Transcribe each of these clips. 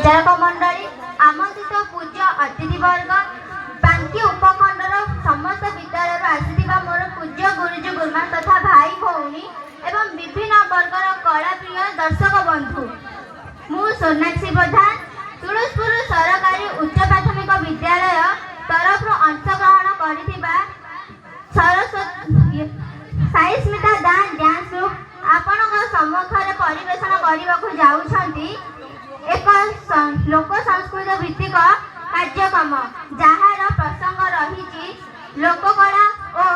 विचारक मंडली आमंत्रित पूज्य अतिथिवर्ग बांकी उपखंडर समस्त विद्यालय आसिथिबा मोर पूज्य गुरुजी गुरुमा तथा भाई भौणी एवं विभिन्न वर्गर कला प्रिय दर्शक बंधु मु सोनाक्षी प्रधान तुलसीपुर सरकारी उच्च प्राथमिक विद्यालय तरफ अंशग्रहण करिथिबा सरस्वती साई स्मिता दान डांस ग्रुप आपण सम्मुखरे परिवेशन करने जाउछंती एक लोक संस्कृत भित्तिक कार्यक्रम जार प्रसंग रही लोककला और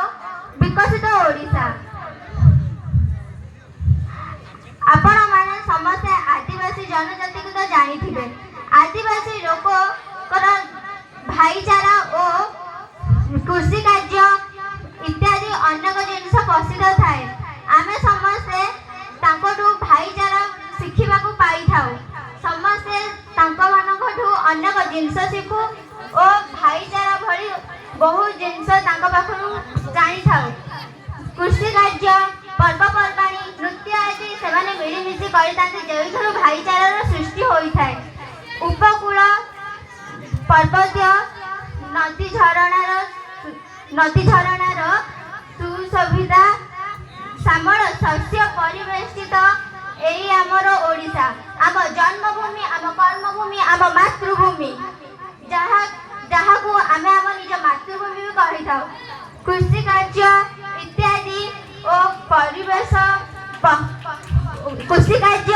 विकसित ओडिशा। आपण माने समस्ते आदिवासी जनजाति को तो जानी थिबे आदिवासी लोक भाईचारा और कृषि कार्य इत्यादि अनेक जिनिस प्रसिद्ध थाए आमे समस्ते तांकोठु भाईचारा शिखिबा को पाई थाउ समस्ते तांको मानकोठु अनेक जिनिस शिखु और भाईचारा भली बहुत जिनिस तांको पाखरु जानि थाउ कृषि कार्य पर्वपर्वाणी नृत्य आदि सेमाने मिलिमिशि करितांती जेउथरु भाईचारार सृष्टि होई थाए उपकूल पर्वतीय नदी झरणार सुसुविधा श्यामल शस्य परिवेष्टित एई आमर ओडिशा आम जन्मभूमि आम कर्मभूमि आम मातृभूमि जहाँ को आमे आम निज मातृभूमि भी कही था कृषि कार्य इत्यादि और परिवेश कृषि कार्य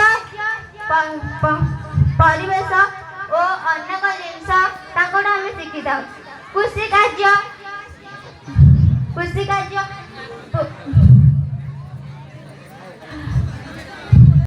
परिवेश और अनेक जिनस तांकोठु आमे शिखि था कृषि कार्य